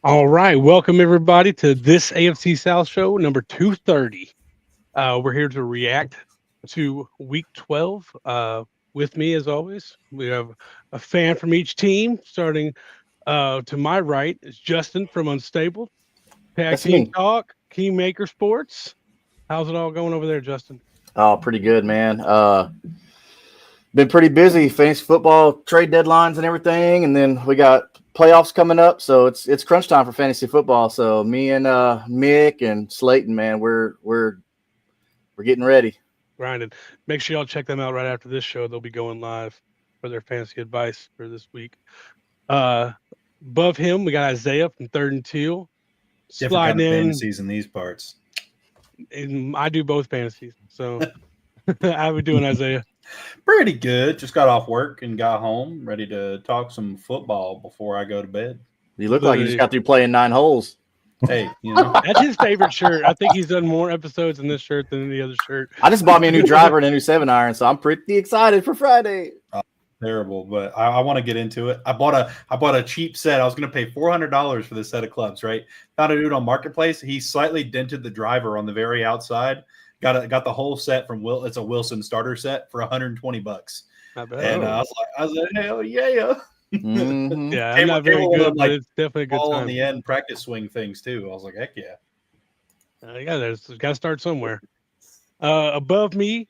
All right, welcome everybody to this AFC South show number 230. We're here to react to Week 12. With me, as always, we have a fan from each team. Starting to my right is Justin from Unstable Tag That's Team me. Talk, Kingmaker Sports. How's it all going over there, Justin? Oh, pretty good, man. Been pretty busy. Fantasy football trade deadlines and everything, and then we got playoffs coming up. So it's crunch time for fantasy football. So me and Mick and Slayton, man, we're getting ready. Grinding. Make sure y'all check them out right after this show. They'll be going live for their fantasy advice for this week. Above him, we got Isaiah from Third and Teal. Different Sliding kind of in. fantasies in these parts. And I do both fantasies. So how we doing, Isaiah? Pretty good. Just got off work and got home, ready to talk some football before I go to bed. You look like you just got through playing 9 holes. Hey, you know. That's his favorite shirt. I think he's done more episodes in this shirt than any other shirt. I just bought me a new driver and a new 7-iron, so I'm pretty excited for Friday. Terrible, but I want to get into it. I bought a cheap set. I was going to pay $400 for this set of clubs, right? Found a dude on Marketplace. He slightly dented the driver on the very outside. Got the whole set from Will. It's a Wilson starter set for $120. Not bad. And I was like, hell yeah. Mm-hmm. Yeah, I'm not very good, but it's definitely a good All time. on the end practice swing things too. I was like, heck yeah. There's got to start somewhere. Above me,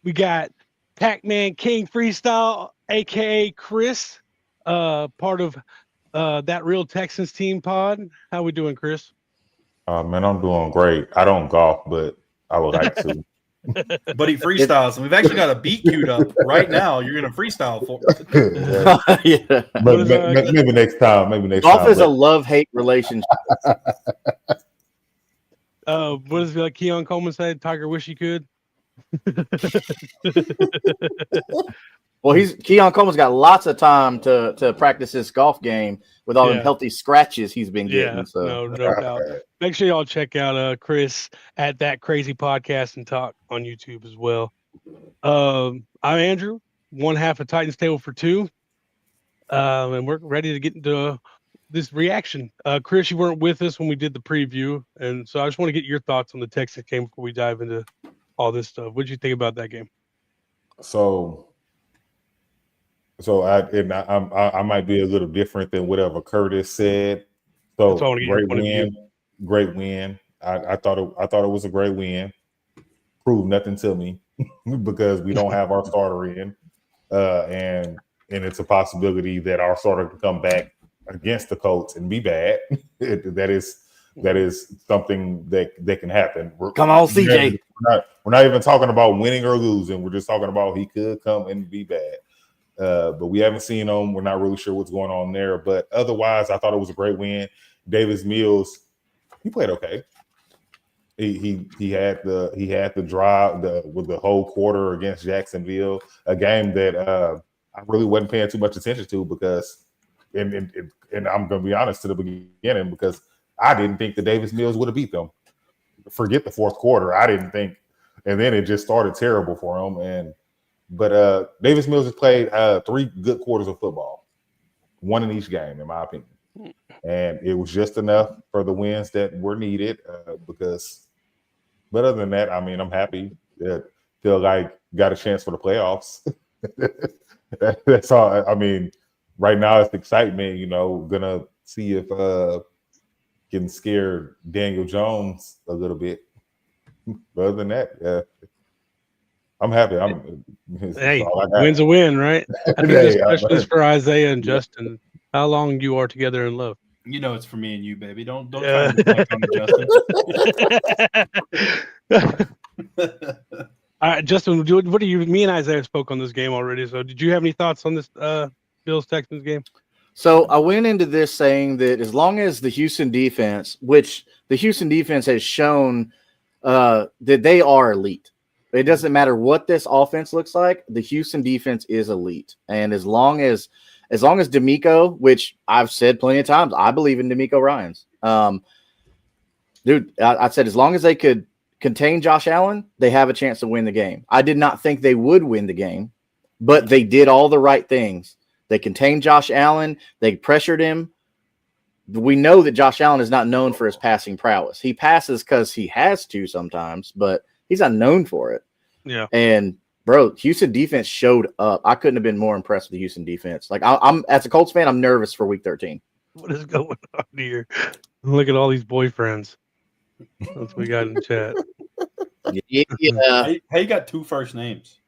we got Pac-Man King Freestyle, aka Chris, part of that Real Texans team pod. How we doing, Chris? Man, I'm doing great. I don't golf, but I would like to. But he freestyles, and we've actually got a beat queued up right now. You're going to freestyle for Yeah. But maybe next time. Maybe next Golf time. is a love-hate relationship. What does like Keon Coleman say? Tiger wish he could. Well, Keon Coleman's got lots of time to practice his golf game with all them healthy scratches he's been getting. Yeah, So. no doubt. Make sure y'all check out Chris at That Crazy Podcast and Talk on YouTube as well. I'm Andrew, one half of Titans Table for Two, and we're ready to get into this reaction. Chris, you weren't with us when we did the preview, and so I just want to get your thoughts on the Texas game before we dive into all this stuff. What did you think about that game? So I might be a little different than whatever Curtis said. So great win. I thought it was a great win. Proved nothing to me because we don't have our starter in, and it's a possibility that our starter can come back against the Colts and be bad. That is something that can happen. Come on, CJ. We're not even talking about winning or losing. We're just talking about he could come and be bad. But we haven't seen him. We're not really sure what's going on there. But otherwise, I thought it was a great win. Davis Mills, he played okay. He had the drive with the whole quarter against Jacksonville, a game that I really wasn't paying too much attention to because, and I'm going to be honest to the beginning, because I didn't think the Davis Mills would have beat them. Forget the fourth quarter. I didn't think, and then it just started terrible for him. But Davis Mills has played 3 good quarters of football, one in each game, in my opinion. And it was just enough for the wins that were needed but other than that, I mean, I'm happy that feel like got a chance for the playoffs. That's all. I mean, right now it's excitement, gonna see if can scare Daniel Jones a little bit. But other than that, I'm happy. Hey, win's a win, right? I think this question is for Isaiah and Justin. How long you are together in love? You know it's for me and you, baby. Don't try to come to Justin. All right, Justin, what do you? Me and Isaiah spoke on this game already. So, did you have any thoughts on this Bills Texans game? So I went into this saying that as long as the Houston defense, which the Houston defense has shown that they are elite. It doesn't matter what this offense looks like. The Houston defense is elite, and as long as D'Amico, which I've said plenty of times, I believe in D'Amico Ryans. Dude, I said as long as they could contain Josh Allen, they have a chance to win the game. I did not think they would win the game, but they did all the right things. They contained Josh Allen. They pressured him. we know that Josh Allen is not known for his passing prowess. He passes because he has to sometimes, but he's not known for it. Yeah. And bro, Houston defense showed up. I couldn't have been more impressed with the Houston defense. Like I'm as a Colts fan, I'm nervous for Week 13. What is going on here? Look at all these boyfriends. That's what we got in the chat. Yeah. How you got 2 first names?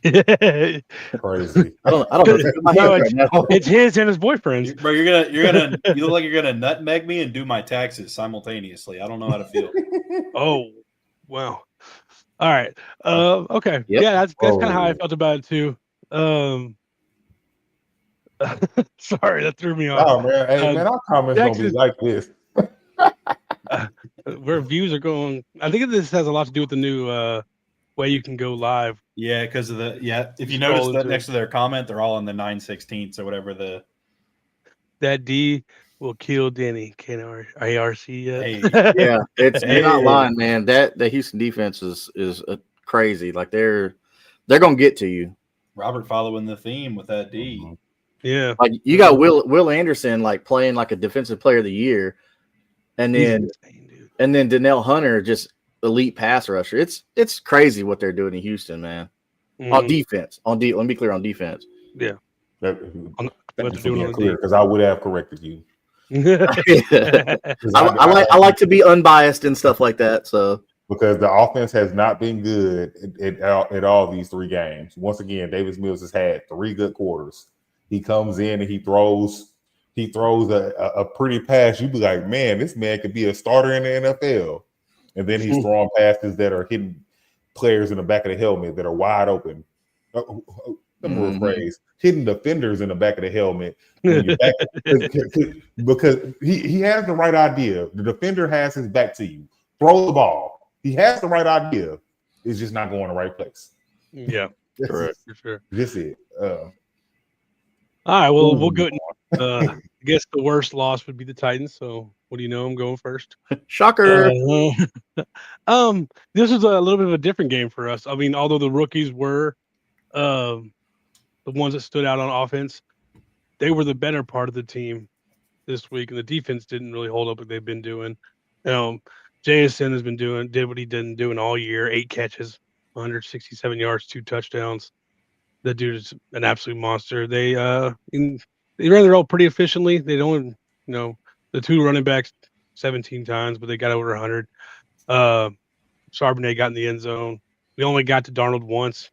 Crazy. I don't know. No, it's his and his boyfriend's. Bro, you look like you're gonna nutmeg me and do my taxes simultaneously. I don't know how to feel. Oh, wow. All right. Okay. Yep. Yeah, that's kind of how I felt about it too. Sorry, that threw me off. Oh man, hey man, our comments don't be like this. Where views are going. I think this has a lot to do with the new way you can go live. Yeah, because of if you notice that next to their comment, they're all in the 9/16 or whatever that D will kill Denny. ARC yet? Hey. Yeah, you're not lying, man. The Houston defense is crazy. Like they're gonna get to you. Robert following the theme with that D. Mm-hmm. Yeah, like you got Will Anderson like playing like a defensive player of the year, and then Donnell Hunter just elite pass rusher. It's crazy what they're doing in Houston, man. Mm-hmm. On defense, let me be clear on defense. Yeah, Thank you for being clear, because I would have corrected you. I like to be unbiased and stuff like that. So because the offense has not been good at all these 3 games. Once again, Davis Mills has had 3 good quarters. He comes in and he throws a pretty pass. You'd be like, man, this man could be a starter in the NFL. And then he's throwing passes that are hitting players in the back of the helmet that are wide open. Rephrase, hitting defenders in the back of the helmet because he has the right idea. The defender has his back to you. Throw the ball. He has the right idea. It's just not going the right place. Yeah, correct, for sure. That's it. All right, well, we'll go. I guess the worst loss would be the Titans. So, what do you know? I'm going first. Shocker. This was a little bit of a different game for us. I mean, although the rookies were the ones that stood out on offense, they were the better part of the team this week, and the defense didn't really hold up what they've been doing. JSN has been did what he didn't do all year: 8 catches, 167 yards, 2 touchdowns. That dude is an absolute monster. They ran the roll pretty efficiently. They don't, the 2 running backs 17 times, but they got over 100. Charbonnet got in the end zone. We only got to Darnold once,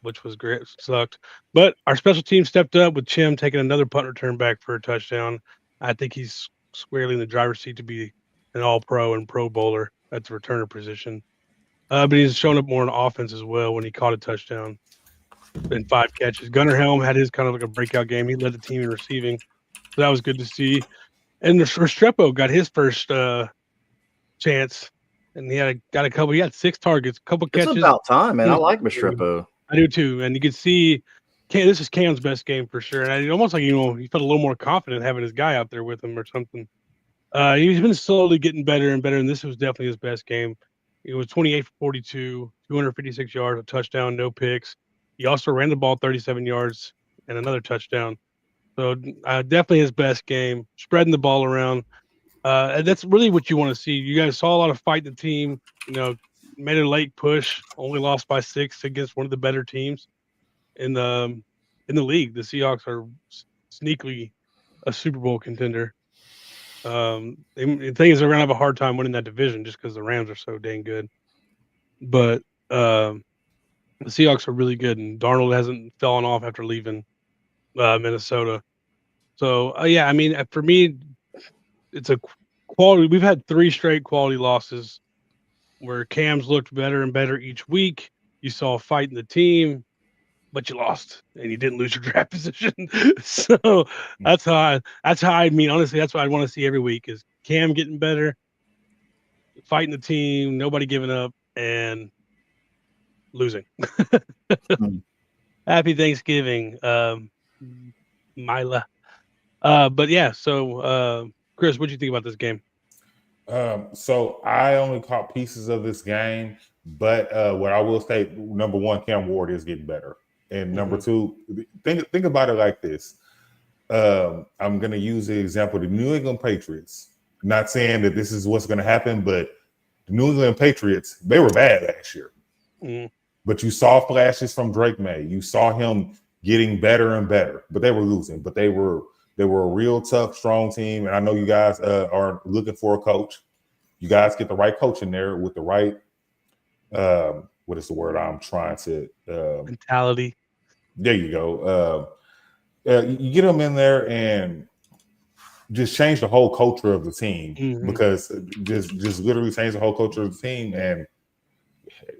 which was great. Sucked. But our special team stepped up with Chim taking another punt return back for a touchdown. I think he's squarely in the driver's seat to be an all-pro and pro bowler at the returner position. But he's shown up more on offense as well when he caught a touchdown. In 5 catches. Gunnar Helm had his kind of like a breakout game. He led the team in receiving. So that was good to see. And Restrepo got his first chance. And he got a couple. He had 6 targets, a couple catches. It's about time, man. I like Restrepo. I do too. And you could see this is Cam's best game for sure. And almost like, he felt a little more confident having his guy out there with him or something. He's been slowly getting better and better. And this was definitely his best game. It was 28 for 42, 256 yards, a touchdown, no picks. He also ran the ball 37 yards and another touchdown. So definitely his best game, spreading the ball around. And that's really what you want to see. You guys saw a lot of fight in the team, made a late push, only lost by 6 against one of the better teams in the league. The Seahawks are sneakily a Super Bowl contender. The thing is, they're going to have a hard time winning that division just because the Rams are so dang good. But the Seahawks are really good, and Darnold hasn't fallen off after leaving Minnesota. So, I mean, for me, it's a quality. We've had 3 straight quality losses where Cam's looked better and better each week. You saw a fight in the team, but you lost, and you didn't lose your draft position. So that's how I mean, honestly, that's what I want to see every week is Cam getting better, fighting the team, nobody giving up, and losing. Happy Thanksgiving, Mila. But yeah, so Chris, what do you think about this game? So I only caught pieces of this game, but what I will say, number 1, Cam Ward is getting better, and number 2, think about it like this: I'm going to use the example of the New England Patriots. Not saying that this is what's going to happen, but the New England Patriots, they were bad last year. Mm. But you saw flashes from Drake May. You saw him getting better and better, but they were losing. But they were a real tough, strong team. And I know you guys are looking for a coach. You guys get the right coach in there with the right, what is the word I'm trying to? Mentality. There you go. You get them in there and just change the whole culture of the team, because just literally change the whole culture of the team. And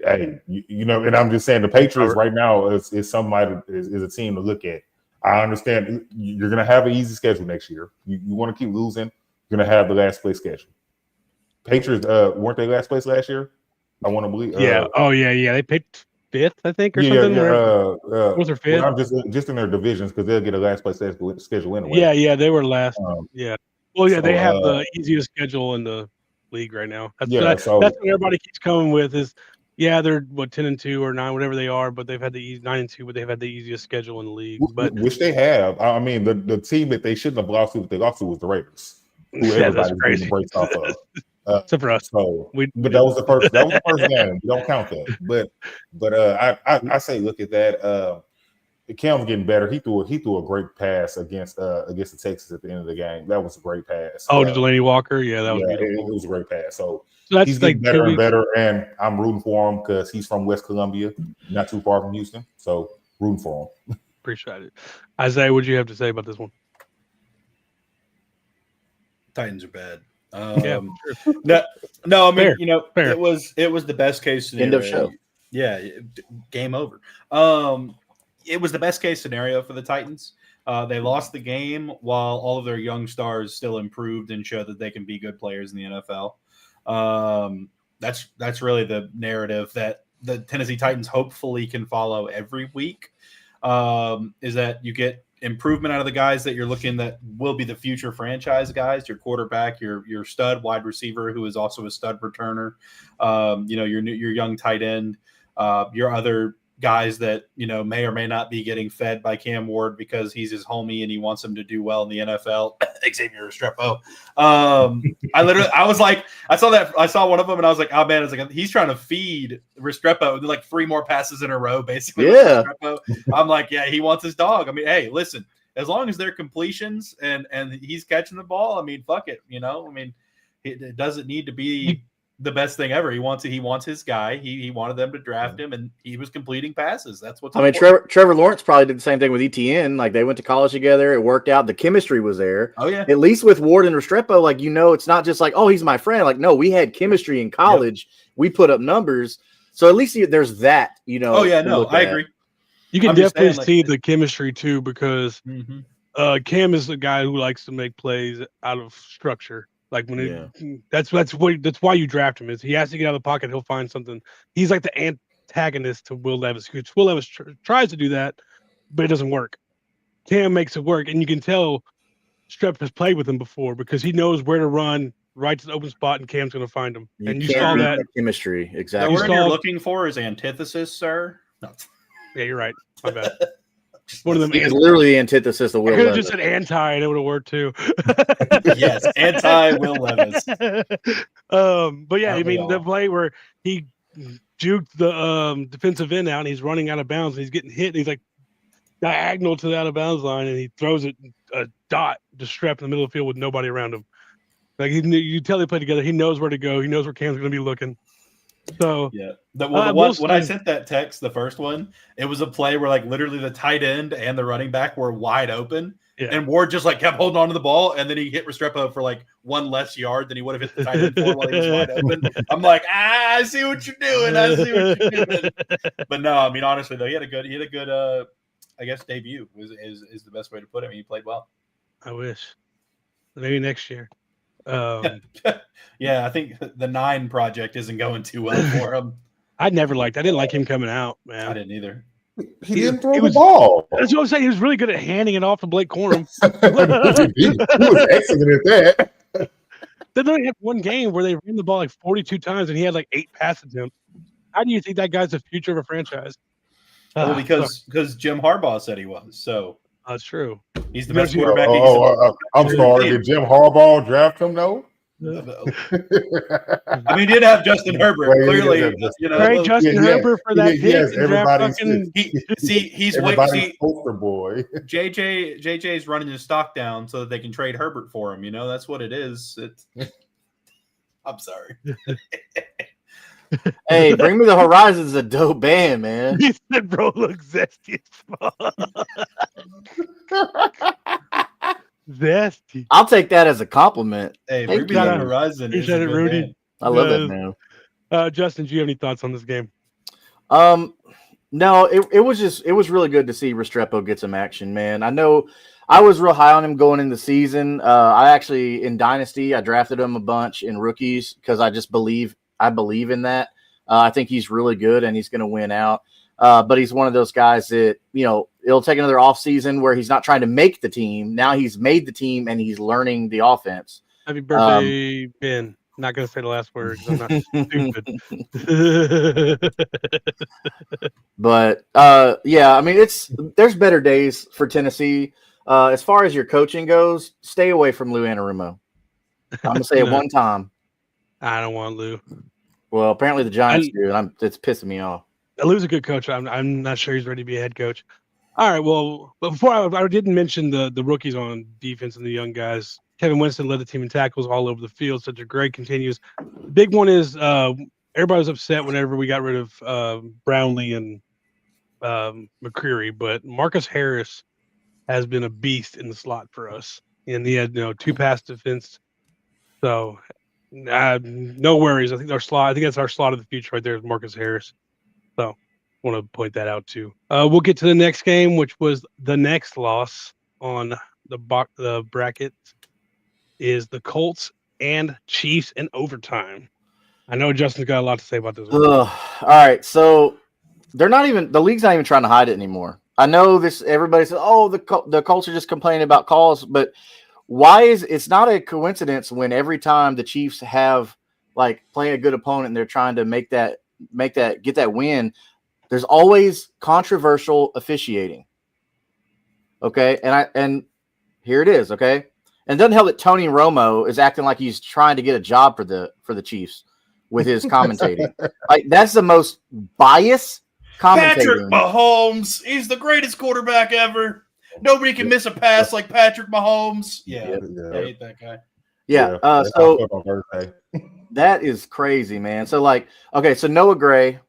hey, you know, and I'm just saying the Patriots right now is a team to look at. I understand you're going to have an easy schedule next year. You want to keep losing, you're going to have the last place schedule. Patriots weren't they last place last year? I want to believe. Yeah. They picked fifth, I think, or something. Was there fifth? Well, I'm just in their divisions because they'll get a last place schedule anyway. Yeah, they were last. Yeah. Well, yeah, so, they have the easiest schedule in the league right now. That's so that's what everybody keeps coming with is, yeah, they're 10-2 or 9, whatever they are, but they've had the 9-2, but they've had the easiest schedule in the league. But which they have. I mean, the team that they shouldn't have lost to, what they lost to, was the Raiders, who everybody's getting breaks off of. Except for us. But that was the first. That was the first game. You don't count that. But I say look at that. Cam's getting better. He threw a great pass against the Texans at the end of the game. That was a great pass. Oh, to Delaney Walker. Yeah, that was beautiful. It was a great pass. So that's he's getting better and better, and I'm rooting for him because he's from West Columbia, not too far from Houston. So rooting for him. Appreciate it. Isaiah, what do you have to say about this one? Titans are bad. Yeah. No, I mean, Fair. you know, Fair. it was the best case scenario. End of show. Yeah, game over. It was the best case scenario for the Titans. They lost the game while all of their young stars still improved and showed that they can be good players in the NFL. That's really the narrative that the Tennessee Titans hopefully can follow every week. Is that you get improvement out of the guys that you're looking that will be the future franchise guys, your quarterback, your stud wide receiver, who is also a stud returner, your young tight end, your other guys that, you know, may or may not be getting fed by Cam Ward because he's his homie and he wants him to do well in the NFL. Xavier Restrepo. I saw one of them and I was like, oh man, it's like he's trying to feed Restrepo like 3 more passes in a row, basically. Yeah. I'm like, yeah, he wants his dog. I mean, hey, listen, as long as they're completions and he's catching the ball, I mean, fuck it, you know. I mean, it doesn't need to be the best thing ever. He wants his guy. He wanted them to draft him, and he was completing passes. That's what's important. I mean, Trevor Lawrence probably did the same thing with ETN. Like, they went to college together. It worked out. The chemistry was there. Oh, yeah. At least with Ward and Restrepo, like, you know, it's not just like, oh, he's my friend. Like, no, we had chemistry in college. Yep. We put up numbers. So at least there's that, you know. Oh, yeah, no, I agree. You can definitely see the chemistry, too, because Cam is the guy who likes to make plays out of structure. Like that's why you draft him, is he has to get out of the pocket. He'll find something. He's like the antagonist to Will Levis. Will Levis tries to do that, but it doesn't work. Cam makes it work, and you can tell Strep has played with him before because he knows where to run right to the open spot, and Cam's going to find him. And you saw that chemistry exactly. The word you're looking for is antithesis, sir. No. Yeah, you're right. My bad. One of them is literally the antithesis of Will Levis. I could have just said anti, and it would have worked too. Yes, anti Will Levis. But yeah, I mean the play where he juked the defensive end out, and he's running out of bounds, and he's getting hit, and he's like diagonal to the out of bounds line, and he throws it a dot to Strep in the middle of the field with nobody around him. Like you tell they play together. He knows where to go. He knows where Cam's going to be looking. So yeah, when I sent that text, the first one, it was a play where like literally the tight end and the running back were wide open, and Ward just like kept holding on to the ball, and then he hit Restrepo for like 1 less yard than he would have hit the tight end for while he was wide open. I'm like, I see what you're doing. I see what you're doing. But no, I mean honestly though, he had a good I guess debut is the best way to put it. I mean, he played well. I wish maybe next year. Yeah, I think the 9 project isn't going too well for him. I didn't like him coming out, man. I didn't either. He didn't throw the ball. That's what I'm saying. He was really good at handing it off to Blake Corum. he was excellent at that. Then they had one game where they ran the ball like 42 times and he had like 8 pass attempts. How do you think that guy's the future of a franchise? Well, because Jim Harbaugh said he was. So That's true. He's the You best gotta see- quarterback. I'm sorry. Did Jim Harbaugh draft him? No. I mean, he did have Justin Herbert. Well, he Clearly, did have Justin you know, Trade well, Justin yeah, Herbert for that he pick has and draft everybody's- fucking. he's everybody's poster boy. JJ's running his stock down so that they can trade Herbert for him. You know, that's what it is. I'm sorry. Hey, Bring Me the Horizon's a dope band, man. He said, "Bro, looks zesty as fuck." Zesty. I'll take that as a compliment. Hey, Thank Bring Me you. the Horizon. You Is said a it, good Rudy. band. I love that, man. Justin, do you have any thoughts on this game? No, it was really good to see Restrepo get some action, man. I know I was real high on him going into the season. I actually in Dynasty I drafted him a bunch in rookies because I believe in that. I think he's really good and he's going to win out. But he's one of those guys that, you know, it'll take another offseason where he's not trying to make the team. Now he's made the team and he's learning the offense. Happy birthday, Ben. Not going to say the last word because I'm not stupid. But yeah, I mean, there's better days for Tennessee. As far as your coaching goes, stay away from Lou Anarumo. I'm gonna say it one time. I don't want Lou. Well, apparently the Giants do, and it's pissing me off. Lou's a good coach. I'm not sure he's ready to be a head coach. All right, well, but before I didn't mention the rookies on defense and the young guys. Kevin Winston led the team in tackles all over the field. Such a great continues. The big one is everybody was upset whenever we got rid of Brownlee and McCreary, but Marcus Harris has been a beast in the slot for us, and he had 2 pass defense. So no worries. I think that's our slot of the future right there is Marcus Harris. So want to point that out too. We'll get to the next game, which was the next loss on the bracket. Is the Colts and Chiefs in overtime. I know Justin's got a lot to say about this one. All right, so the league's not even trying to hide it anymore. I know this. Everybody says, "Oh, the Colts are just complaining about calls," but why is it's not a coincidence when every time the Chiefs have like playing a good opponent and they're trying to get that win, there's always controversial officiating. Okay, and here it is. Okay. And it doesn't help that Tony Romo is acting like he's trying to get a job for the Chiefs with his commentating. Like that's the most biased commentating. Patrick Mahomes, he's the greatest quarterback ever. Nobody can miss a pass like Patrick Mahomes. Yeah. I hate that guy. Yeah. So that is crazy, man. So like, okay, so Noah Gray,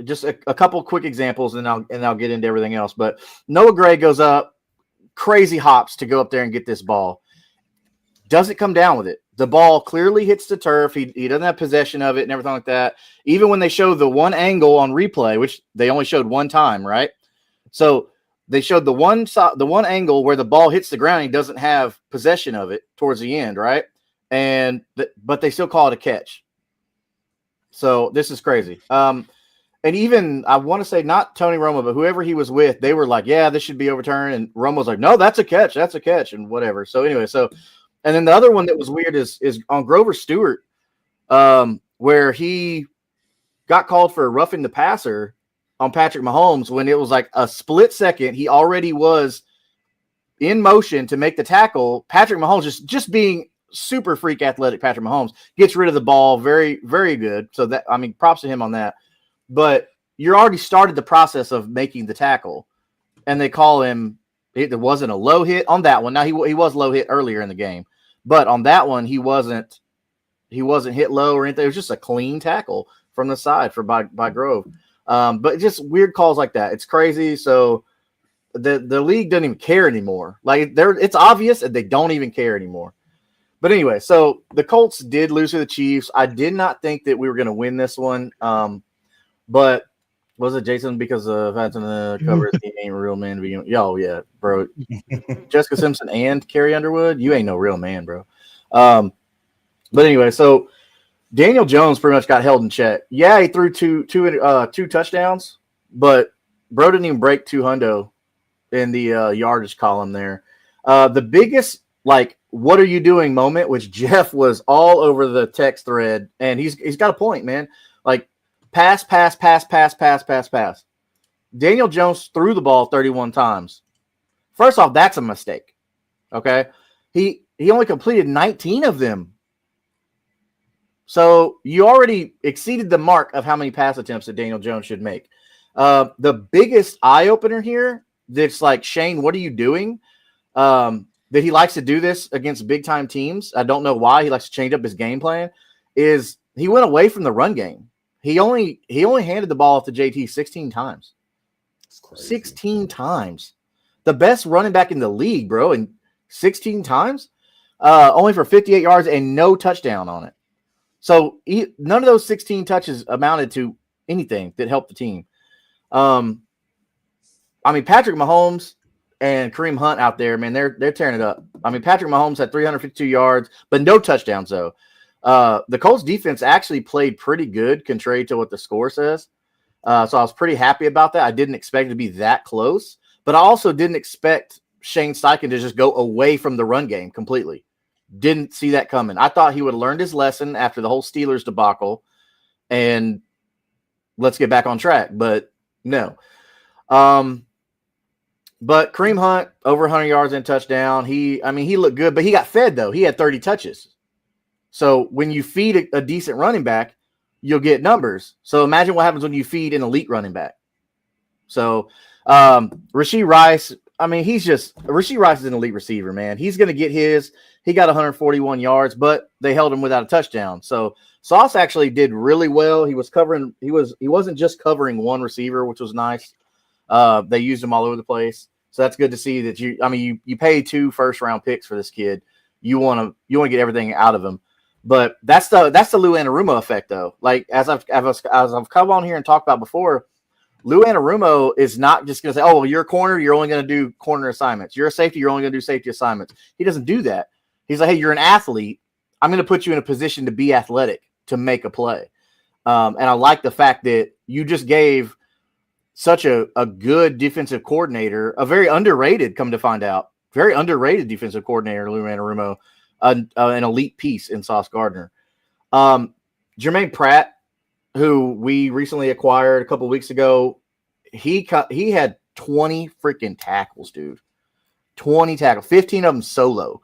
just a couple quick examples, and I'll get into everything else. But Noah Gray goes up. Crazy hops to go up there and get this ball. Doesn't come down with it. The ball clearly hits the turf. He doesn't have possession of it and everything like that. Even when they show the one angle on replay, which they only showed one time, right? So they showed the one angle where the ball hits the ground. He doesn't have possession of it towards the end, right? But they still call it a catch. So this is crazy. And even I want to say not Tony Romo, but whoever he was with, they were like, "Yeah, this should be overturned." And Romo's like, "No, that's a catch, and whatever." So anyway, and then the other one that was weird is on Grover Stewart, where he got called for roughing the passer on Patrick Mahomes when it was like a split second. He already was in motion to make the tackle. Patrick Mahomes just being super freak athletic. Patrick Mahomes gets rid of the ball, very very good. So that props to him on that. But you already started the process of making the tackle, and they call him. There wasn't a low hit on that one. Now he was low hit earlier in the game, but on that one he wasn't hit low or anything. It was just a clean tackle from the side by Grove. But just weird calls like that. It's crazy. So the league doesn't even care anymore. Like it's obvious and they don't even care anymore. But anyway, so the Colts did lose to the Chiefs. I did not think that we were going to win this one. But was it Jason because of having to cover he ain't a real man to begin with? Yo, yeah, bro. Jessica Simpson and Carrie Underwood, you ain't no real man, bro. But anyway, so Daniel Jones pretty much got held in check. Yeah, he threw two touchdowns, but bro didn't even break 200 in the yardage column there. The biggest what are you doing moment, which Jeff was all over the text thread, and he's got a point, man. Like pass. Daniel Jones threw the ball 31 times. First off, that's a mistake. Okay. He only completed 19 of them. So you already exceeded the mark of how many pass attempts that Daniel Jones should make. The biggest eye opener here that's like, Shane, what are you doing? That he likes to do this against big time teams. I don't know why he likes to change up his game plan. Is he went away from the run game. He only handed the ball off to JT 16 times. 16 times. The best running back in the league, bro, and 16 times, only for 58 yards and no touchdown on it. So none of those 16 touches amounted to anything that helped the team. I mean, Patrick Mahomes and Kareem Hunt out there, man, they're tearing it up. I mean, Patrick Mahomes had 352 yards, but no touchdowns, though. The Colts defense actually played pretty good, contrary to what the score says. So I was pretty happy about that. I didn't expect it to be that close, but I also didn't expect Shane Steichen to just go away from the run game completely. Didn't see that coming. I thought he would have learned his lesson after the whole Steelers debacle and let's get back on track, but no. But Kareem Hunt, over 100 yards and touchdown. He looked good, but he got fed, though. He had 30 touches. So when you feed a decent running back, you'll get numbers. So imagine what happens when you feed an elite running back. So Rashee Rice, Rashee Rice is an elite receiver, man. He's going to get his. He got 141 yards, but they held him without a touchdown. So Sauce actually did really well. He wasn't just covering one receiver, which was nice. They used him all over the place. So that's good to see that you pay 2 first-round picks for this kid. You want to get everything out of him. But that's the Lou Anarumo effect, though. Like as I've come on here and talked about before, Lou Anarumo is not just going to say, "Oh, well, you're a corner. You're only going to do corner assignments. You're a safety. You're only going to do safety assignments." He doesn't do that. He's like, "Hey, you're an athlete. I'm going to put you in a position to be athletic, to make a play." And I like the fact that you just gave such a good defensive coordinator, a very underrated, come to find out, very underrated defensive coordinator, Lou Anarumo, an elite piece in Sauce Gardner. Jermaine Pratt, who we recently acquired a couple weeks ago, he had 20 freaking tackles, dude. 20 tackles, 15 of them solo.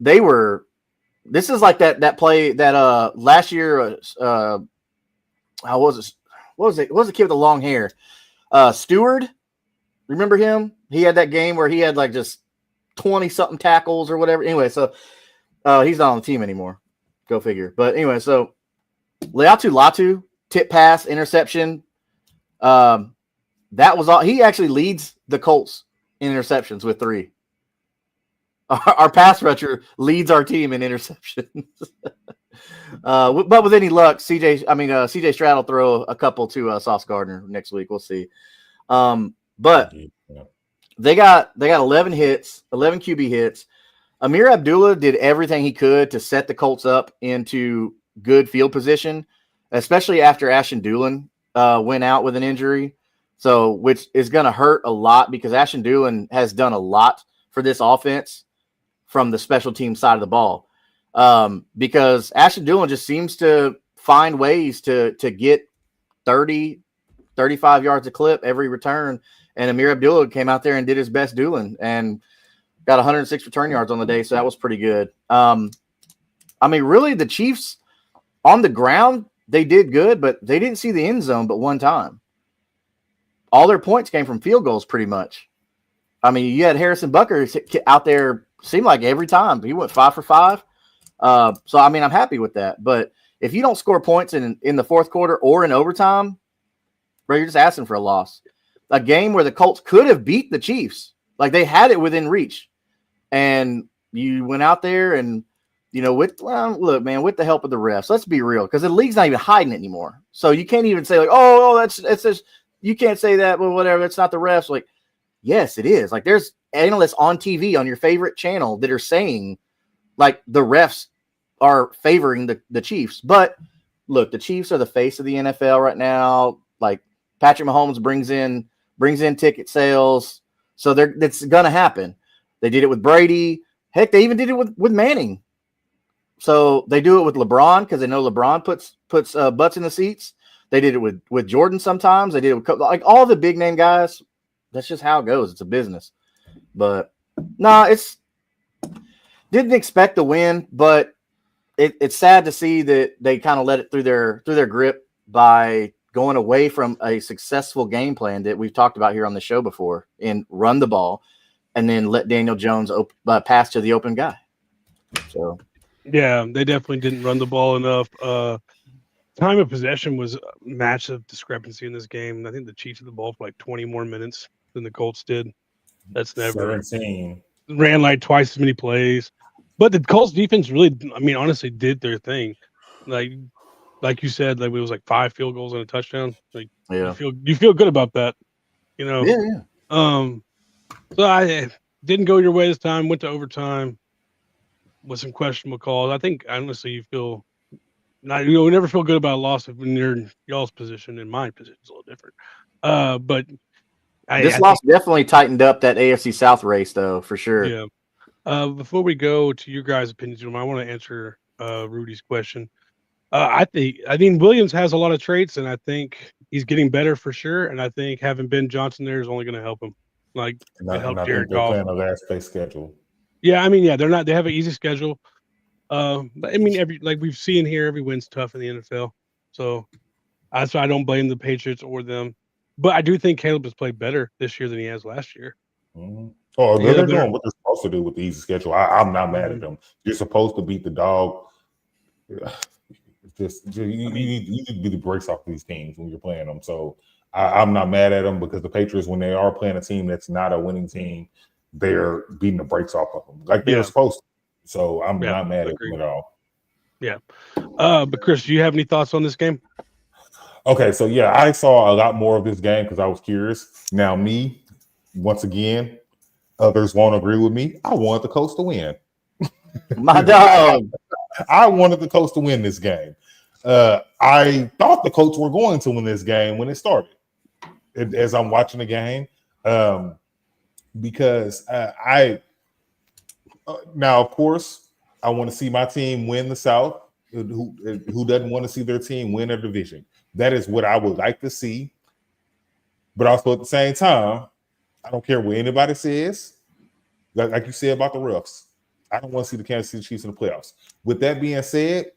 This is like that play that last year, how was it? What was the kid with the long hair? Stewart. Remember him? He had that game where he had like just 20-something tackles or whatever. Anyway, so he's not on the team anymore. Go figure. But anyway, so Latu, tip pass, interception. That was all. He actually leads the Colts in interceptions with 3. Our pass rusher leads our team in interceptions. But with any luck, CJ Stroud will throw a couple to Sauce Gardner next week. We'll see. But they got 11 hits, 11 QB hits. Amir Abdullah did everything he could to set the Colts up into good field position, especially after Ashton Dulin went out with an injury. So, which is going to hurt a lot because Ashton Dulin has done a lot for this offense from the special team side of the ball. Because Ashton Dulin just seems to find ways to get 30, 35 yards a clip every return. And Amir Abdullah came out there and did his best Dulin and got 106 return yards on the day. So that was pretty good. Really the Chiefs on the ground, they did good, but they didn't see the end zone but one time. All their points came from field goals pretty much. You had Harrison Butker out there, seemed like every time. He went 5 for 5. So, I'm happy with that. But if you don't score points in the fourth quarter or in overtime, bro, you're just asking for a loss. A game where the Colts could have beat the Chiefs. Like, they had it within reach. And you went out there and, with the help of the refs, let's be real, because the league's not even hiding it anymore. So you can't even say, like, it's just, you can't say that, but whatever, it's not the refs. Like, yes, it is. Like, there's analysts on TV on your favorite channel that are saying, like, the refs are favoring the Chiefs. But look, the Chiefs are the face of the NFL right now. Like, Patrick Mahomes brings in ticket sales. So it's going to happen. They did it with Brady. Heck, they even did it with Manning. So they do it with LeBron because they know LeBron puts butts in the seats. They did it with Jordan sometimes. They did it with like all the big name guys. That's just how it goes. It's a business. But no, it's didn't expect the win, but it's sad to see that they kind of let it through their grip by going away from a successful game plan that we've talked about here on the show before and run the ball and then let Daniel Jones pass to the open guy. So yeah, they definitely didn't run the ball enough. Time of possession was a massive discrepancy in this game. I think the Chiefs had the ball for like 20 more minutes than the Colts did. That's never 17. ran like twice as many plays. But the Colts defense really, I mean, honestly, did their thing. Like you said, like it was like 5 field goals and a touchdown. Like yeah, you feel good about that, you know. yeah. So I didn't go your way this time. Went to overtime with some questionable calls. I think honestly, you feel not. We never feel good about a loss when you're in y'all's position. In my position, it's a little different. But This loss definitely tightened up that AFC South race, though, for sure. Yeah. Before we go to your guys' opinions, I want to answer Rudy's question. I think Williams has a lot of traits, and I think he's getting better for sure. And I think having Ben Johnson there is only going to help him. Like And it helped I Jared think they're Goff. playing a last place schedule. Yeah, I mean, yeah, they're not. They have an easy schedule. But I mean, like we've seen here, every win's tough in the NFL. So I don't blame the Patriots or them. But I do think Caleb has played better this year than he has last year. Mm-hmm. Oh, Yeah, they're doing what they're supposed to do with the easy schedule. I'm not mad at them. You're supposed to beat the dog. You need to be the brakes off these teams when you're playing them. So I'm not mad at them because the Patriots, when they are playing a team that's not a winning team, they're beating the brakes off of them like they're supposed to. So I'm not mad at them at all. Yeah. But Chris, do you have any thoughts on this game? Okay, so yeah, I saw a lot more of this game because I was curious. Now, me, once again, others won't agree with me. I wanted the Colts to win. My dog. I wanted the Colts to win this game. I thought the Colts were going to win this game when it started. As I'm watching the game, because now, of course, I want to see my team win the South. Who doesn't want to see their team win a division? That is what I would like to see. But also at the same time, I don't care what anybody says. Like you said about the refs, I don't want to see the Kansas City Chiefs in the playoffs. With that being said,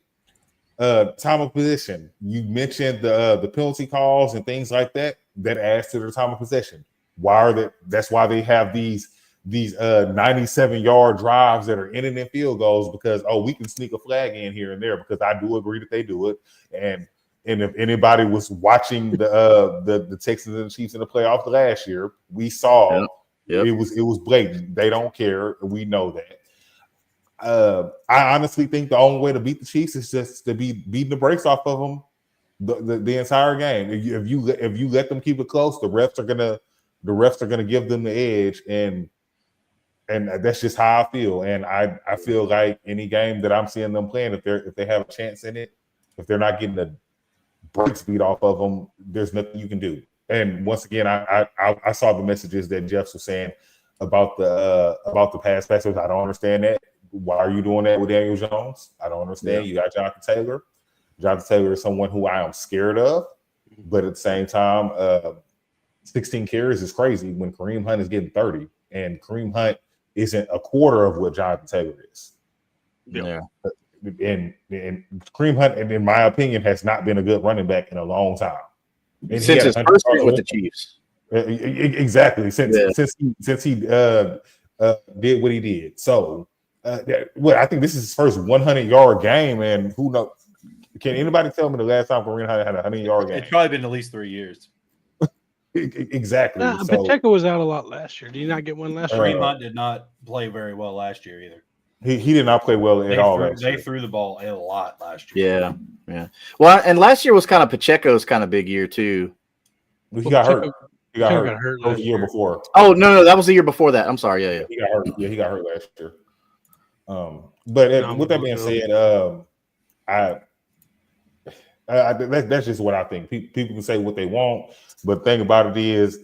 time of possession. You mentioned the penalty calls and things like that adds to their time of possession. That's why they have these 97-yard drives that are ending in field goals because we can sneak a flag in here and there because I do agree that they do it. And if anybody was watching the Texans and the Chiefs in the playoffs last year, we saw it was blatant. They don't care. We know that. I honestly think the only way to beat the Chiefs is just to be beating the brakes off of them the entire game. If you let them keep it close, the refs are gonna give them the edge, and that's just how I feel. And I feel like any game that I'm seeing them playing, if they have a chance in it, if they're not getting the brakes beat off of them, there's nothing you can do. And once again, I saw the messages that Jeff was saying about the pass passers. I don't understand that. Why are you doing that with Daniel Jones? I don't understand. You got Jonathan Taylor. Jonathan Taylor is someone who I am scared of, but at the same time, 16 carries is crazy when Kareem Hunt is getting 30, and Kareem Hunt isn't a quarter of what Jonathan Taylor is. Yeah. And Kareem Hunt, in my opinion, has not been a good running back in a long time. And since his first year with the Chiefs. Exactly. Since he did what he did. So, I think this is his first 100-yard game, and who knows? Can anybody tell me the last time Kareem Hunt had a 100-yard game? It's probably been at least 3 years. Exactly. Pacheco was out a lot last year. Did he not get one last year? Kareem Hunt did not play very well last year either. He did not play well at all. They threw the ball a lot last year. Yeah. Well, and last year was kind of Pacheco's kind of big year too. He got hurt. He got hurt the year before. Oh no, that was the year before that. I'm sorry. Yeah. He got hurt. Yeah, he got hurt last year. But with that being said, that's just what I think. People can say what they want, but the thing about it is,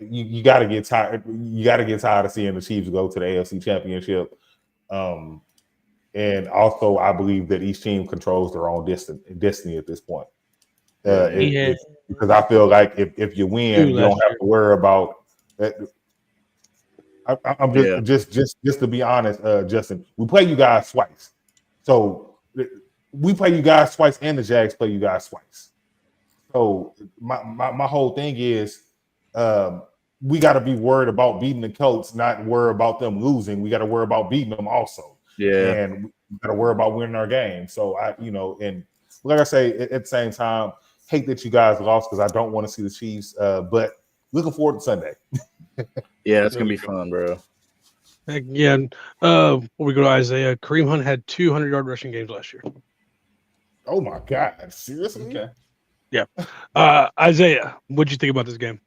you got to get tired. You got to get tired of seeing the Chiefs go to the AFC Championship. And also, I believe that each team controls their own destiny at this point. Because I feel like if you win, you don't have to worry about that. I'm just to be honest, Justin, we play you guys twice. So we play you guys twice and the Jags play you guys twice. So my whole thing is we got to be worried about beating the Colts, not worry about them losing. We got to worry about beating them also. Yeah. And we got to worry about winning our game. So and like I say, at the same time, hate that you guys lost because I don't want to see the Chiefs. But looking forward to Sunday. Yeah, it's gonna be fun, bro. Yeah. Before we go to Isaiah, Kareem Hunt had 200-yard rushing games last year. Oh my God! Seriously? Okay. Yeah. Isaiah, what'd you think about this game?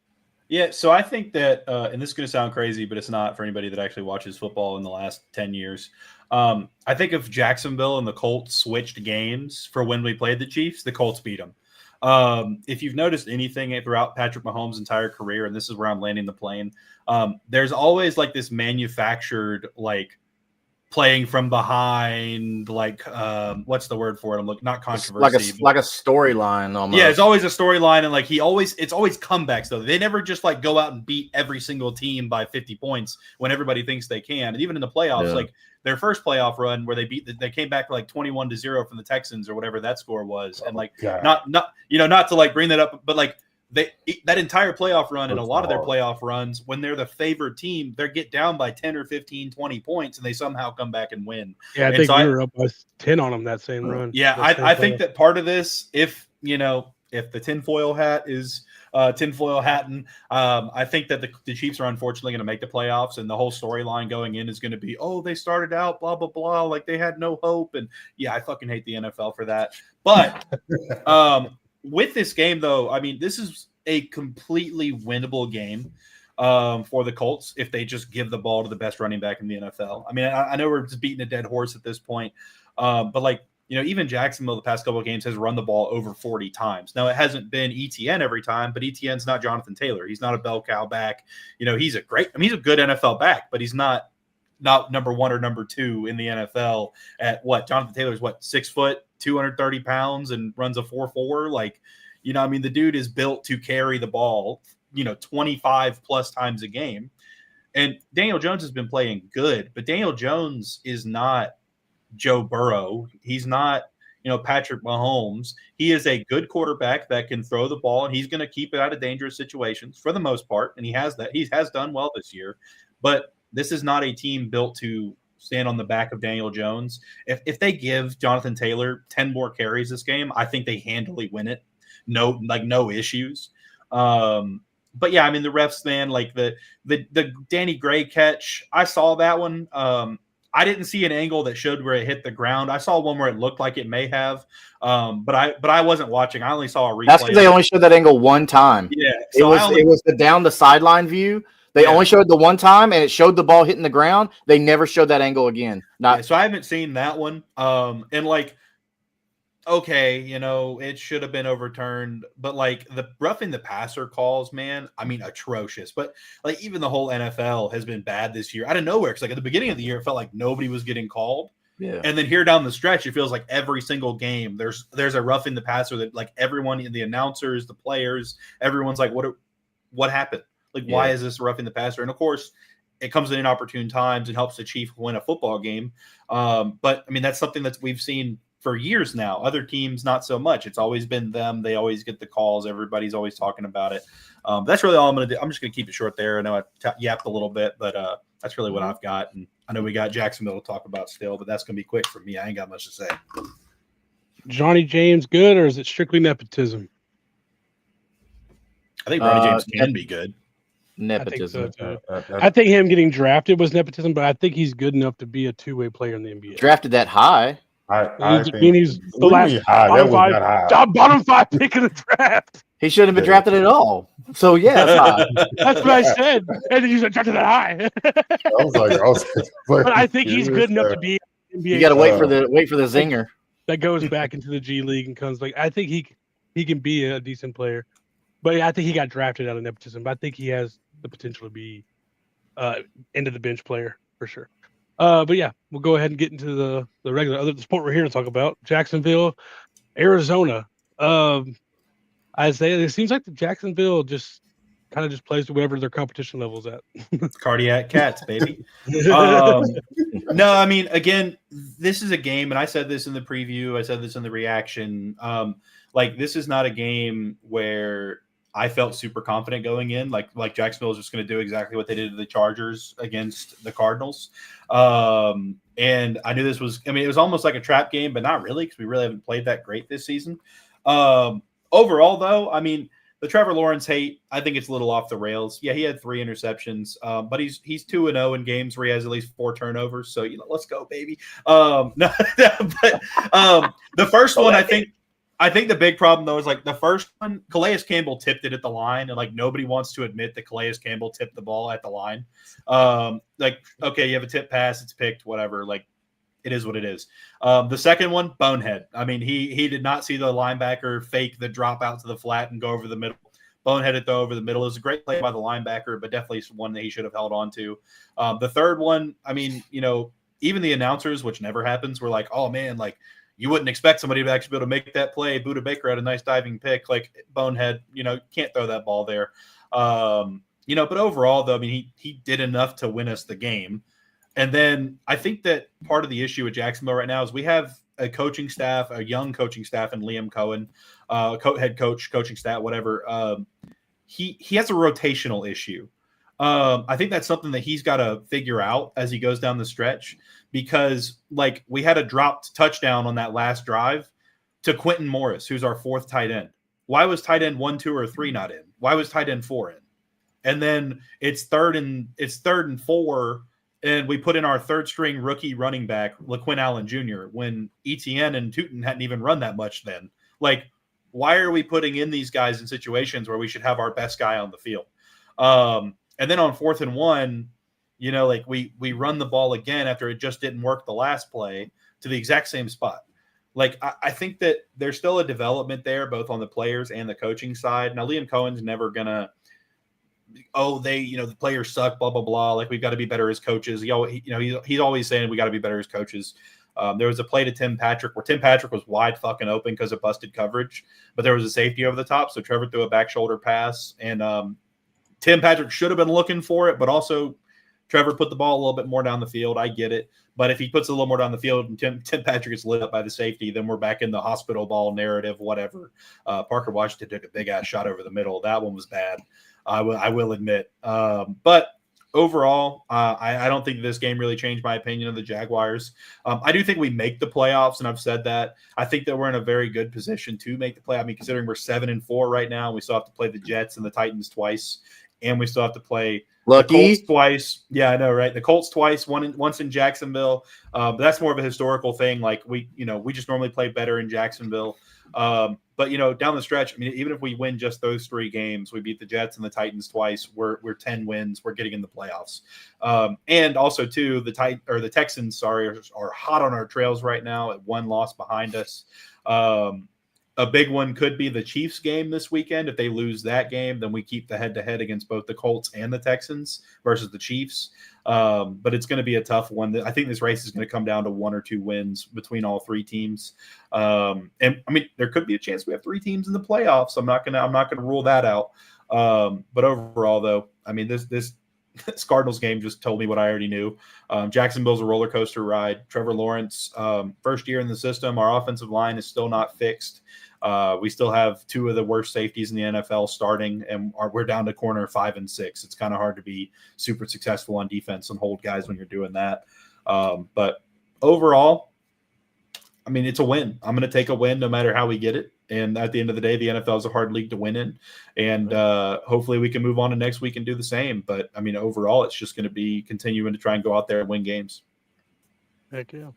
Yeah, so I think that, and this is going to sound crazy, but it's not for anybody that actually watches football in the last 10 years. I think if Jacksonville and the Colts switched games for when we played the Chiefs, the Colts beat them. If you've noticed anything throughout Patrick Mahomes' entire career, and this is where I'm landing the plane, there's always like this manufactured, like playing from behind, like what's the word for it? I'm looking, not controversy, like a storyline almost. Yeah, it's always a storyline, and like it's always comebacks though. They never just like go out and beat every single team by 50 points when everybody thinks they can. And even in the playoffs, like their first playoff run where they came back like 21-0 from the Texans or whatever that score was, and like not to like bring that up, but like that entire playoff run and a lot of their playoff runs, when they're the favored team, they get down by 10 or 15, 20 points, and they somehow come back and win. Yeah, I think we were up by 10 on them that same run. Yeah, I think that part of this, if the tinfoil hat is tinfoil hatting, I think that the Chiefs are unfortunately going to make the playoffs, and the whole storyline going in is going to be, oh, they started out blah blah blah, like they had no hope, and yeah, I fucking hate the NFL for that. But with this game, though, I mean, this is a completely winnable game for the Colts if they just give the ball to the best running back in the NFL. I mean, I know we're just beating a dead horse at this point, but like, even Jacksonville the past couple of games has run the ball over 40 times. Now, it hasn't been ETN every time, but ETN's not Jonathan Taylor. He's not a bell cow back. He's a good NFL back, but he's not number one or number two in the NFL at what? Jonathan Taylor's 6 foot, 230 pounds, and runs a 4.4. Like, I mean, the dude is built to carry the ball, 25 plus times a game. And Daniel Jones has been playing good, but Daniel Jones is not Joe Burrow. He's not, Patrick Mahomes. He is a good quarterback that can throw the ball, and he's going to keep it out of dangerous situations for the most part. And he has that. He has done well this year, but this is not a team built to stand on the back of Daniel Jones. If they give Jonathan Taylor 10 more carries this game, I think they handily win it. No issues. But yeah, I mean, the refs, man, like the Danny Gray catch, I saw that one. I didn't see an angle that showed where it hit the ground. I saw one where it looked like it may have, but I wasn't watching. I only saw a replay. That's because they only showed that angle one time. Yeah, so it was the down the sideline view. They only showed the one time, and it showed the ball hitting the ground. They never showed that angle again. So I haven't seen that one. And like, okay, it should have been overturned, but like the roughing the passer calls, man, I mean, atrocious. But like even the whole NFL has been bad this year out of nowhere. Because like at the beginning of the year, it felt like nobody was getting called. Yeah. And then here down the stretch, it feels like every single game there's a roughing the passer that like everyone, the announcers, the players, everyone's like, what happened? Like, why is this roughing the passer? And of course, it comes in inopportune times and helps the Chiefs win a football game. But I mean, that's something that we've seen for years now. Other teams, not so much. It's always been them. They always get the calls. Everybody's always talking about it. That's really all I'm going to do. I'm just going to keep it short there. I know I yapped a little bit, but that's really what I've got. And I know we got Jacksonville to talk about still, but that's going to be quick for me. I ain't got much to say. Johnny James good, or is it strictly nepotism? I think Ronnie James can be good. Nepotism. I think him getting drafted was nepotism, but I think he's good enough to be a two-way player in the NBA. Drafted that high. I think he's the last bottom five pick of the draft. He shouldn't have been drafted at all. So yeah, that's high. That's what I said. And then you said drafted that high. I was like, but I think he's good enough to be an NBA. You got to wait for the zinger that goes back into the G League and comes like. I think he can be a decent player, but I think he got drafted out of nepotism. But I think he has the potential to be into the bench player for sure. But yeah, we'll go ahead and get into the regular sport we're here to talk about. Jacksonville, Arizona. I say it seems like the Jacksonville just kind of just plays to whatever their competition level's at. Cardiac cats, baby. No, I mean, again, this is a game, and I said this in the preview. I said this in the reaction. Like, this is not a game where I felt super confident going in. Like Jacksonville is just going to do exactly what they did to the Chargers against the Cardinals. And I knew this was, I mean, it was almost like a trap game, but not really, because we really haven't played that great this season. Overall, though, I mean, the Trevor Lawrence hate, I think it's a little off the rails. Yeah, he had 3 interceptions, but he's 2-0 in games where he has at least 4 turnovers. So, let's go, baby. No, but the first one, I think the big problem, though, is like the first one, Calais Campbell tipped it at the line, and like nobody wants to admit that Calais Campbell tipped the ball at the line. Like, okay, you have a tip pass, it's picked, whatever. Like, it is what it is. The second one, bonehead. I mean, he did not see the linebacker fake the drop out to the flat and go over the middle. Boneheaded throw over the middle. It was a great play by the linebacker, but definitely one that he should have held on to. The third one, I mean, even the announcers, which never happens, were like, oh, man, like, you wouldn't expect somebody to actually be able to make that play. Buda Baker had a nice diving pick. Like, bonehead, can't throw that ball there. But overall, though, I mean, he did enough to win us the game. And then I think that part of the issue with Jacksonville right now is we have a coaching staff, a young coaching staff, and Liam Cohen, head coach, coaching staff, whatever. He has a rotational issue. I think that's something that he's got to figure out as he goes down the stretch, because like we had a dropped touchdown on that last drive to Quentin Morris, who's our 4th tight end. Why was tight end 1, 2, or 3 not in? Why was tight end 4 in? And then it's third and 4. And we put in our 3rd string rookie running back, LaQuinn Allen Jr., when Etienne and Tootin hadn't even run that much then. Like, why are we putting in these guys in situations where we should have our best guy on the field? And then on 4th and 1, like we run the ball again after it just didn't work the last play to the exact same spot. Like, I think that there's still a development there, both on the players and the coaching side. Now, Liam Cohen's never going to, the players suck, blah, blah, blah. Like, we've got to be better as coaches. He's always saying we got to be better as coaches. There was a play to Tim Patrick where Tim Patrick was wide fucking open because of busted coverage, but there was a safety over the top. So Trevor threw a back shoulder pass, and Tim Patrick should have been looking for it, but also Trevor put the ball a little bit more down the field. I get it. But if he puts it a little more down the field and Tim Patrick gets lit up by the safety, then we're back in the hospital ball narrative, whatever. Parker Washington took a big-ass shot over the middle. That one was bad. I will admit. But overall, I don't think this game really changed my opinion of the Jaguars. I do think we make the playoffs, and I've said that. I think that we're in a very good position to make the play. I mean, considering we're 7-4 right now, we still have to play the Jets and the Titans twice, and we still have to play the Colts twice. Yeah, I know, right? The Colts twice, once in Jacksonville. But that's more of a historical thing. Like, we just normally play better in Jacksonville. But down the stretch, I mean, even if we win just those 3 games, we beat the Jets and the Titans twice. We're 10 wins. We're getting in the playoffs. And also too, the Texans, are hot on our trails right now at 1 loss behind us. A big one could be the Chiefs game this weekend. If they lose that game, then we keep the head-to-head against both the Colts and the Texans versus the Chiefs. But it's going to be a tough one. I think this race is going to come down to 1 or 2 wins between all 3 teams. And I mean, there could be a chance we have 3 teams in the playoffs. I'm not gonna rule that out. But overall, though, I mean, this Cardinals game just told me what I already knew. Jacksonville's a roller coaster ride. Trevor Lawrence, first year in the system. Our offensive line is still not fixed. We still have 2 of the worst safeties in the NFL starting, and we're down to corner 5 and 6. It's kind of hard to be super successful on defense and hold guys when you're doing that. But overall, I mean, it's a win. I'm going to take a win no matter how we get it. And at the end of the day, the NFL is a hard league to win in. And hopefully we can move on to next week and do the same. But, I mean, overall, it's just going to be continuing to try and go out there and win games. Heck yeah.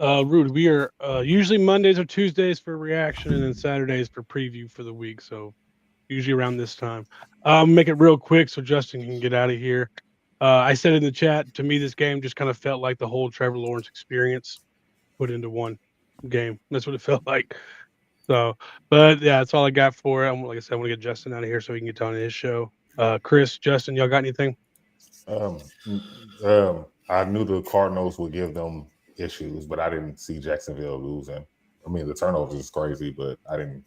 Rude, we are usually Mondays or Tuesdays for reaction and then Saturdays for preview for the week. So usually around this time. Make it real quick so Justin can get out of here. I said in the chat, to me, this game just kind of felt like the whole Trevor Lawrence experience put into one game. That's what it felt like. So, but yeah, that's all I got for it. Like I said, I want to get Justin out of here so he can get on his show. Chris, Justin, y'all got anything? I knew the Cardinals would give them issues, but I didn't see Jacksonville losing. I mean, the turnovers is crazy, but I didn't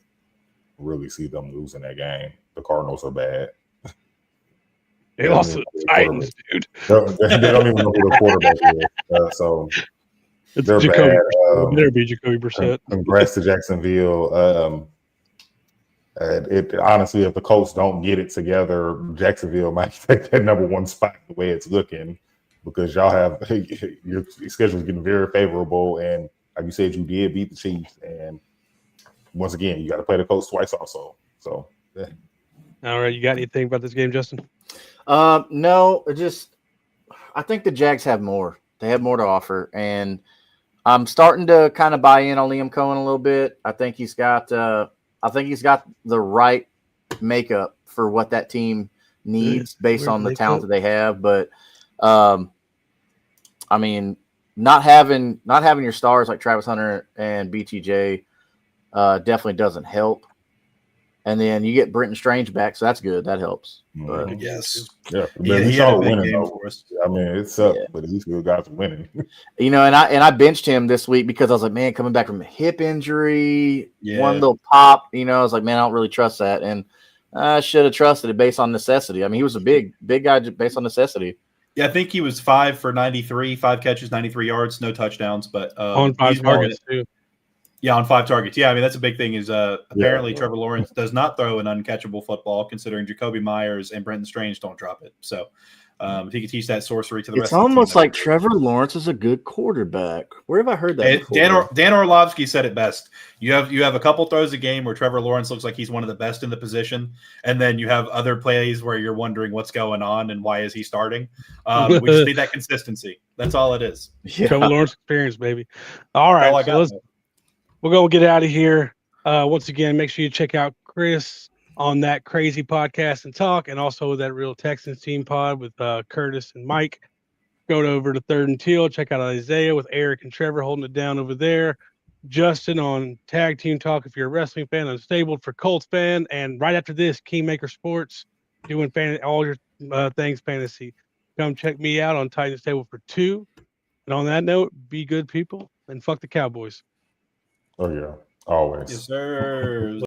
really see them losing that game. The Cardinals are bad. They lost to the Titans, dude. They don't even know who the quarterback is. So It's they're Jacoby. bad. It better be Jacoby Brissett. Congrats to Jacksonville. It honestly, if the Colts don't get it together, Jacksonville might take that #1 spot the way it's looking, because y'all have your schedule is getting very favorable, and like you said, you did beat the Chiefs, and once again, you got to play the Colts twice also. So, yeah. All right, you got anything about this game, Justin? No, I think the Jags have more. They have more to offer, and I'm starting to kind of buy in on Liam Cohen a little bit. I think he's got the right makeup for what that team needs based on the talent that they have. But I mean, not having your stars like Travis Hunter and BTJ definitely doesn't help. And then you get Brenton Strange back, so that's good. That helps. But yes, yeah, he saw had a big winning game though. for us. I mean, it sucked, but at least we got winning. And I benched him this week because I was like, man, coming back from a hip injury, one little pop. I was like, man, I don't really trust that, and I should have trusted it based on necessity. I mean, he was a big guy based on necessity. Yeah, I think he was 5 for 93, 5 catches, 93 yards, no touchdowns, but on 5 targets too. Yeah, on 5 targets. Yeah, I mean, that's a big thing is apparently Trevor Lawrence does not throw an uncatchable football, considering Jacoby Myers and Brenton Strange don't drop it. So if he could teach that sorcery to the rest of the team. It's almost like Trevor Lawrence is a good quarterback. Where have I heard that before? Dan Orlovsky said it best. You have a couple throws a game where Trevor Lawrence looks like he's one of the best in the position, and then you have other plays where you're wondering what's going on and why is he starting. We just need that consistency. That's all it is. Yeah. Trevor Lawrence experience, baby. All right, we're going to get out of here. Once again, make sure you check out Chris on that crazy podcast and talk, and also that Real Texans team pod with Curtis and Mike. Go over to Third and Teal. Check out Isaiah with Eric and Trevor holding it down over there. Justin on Tag Team Talk if you're a wrestling fan, Unstabled for Colts fan. And right after this, Kingmaker Sports doing all your things fantasy. Come check me out on Titans Table for 2. And on that note, be good people and fuck the Cowboys. Oh, yeah. Always. Yes, sir.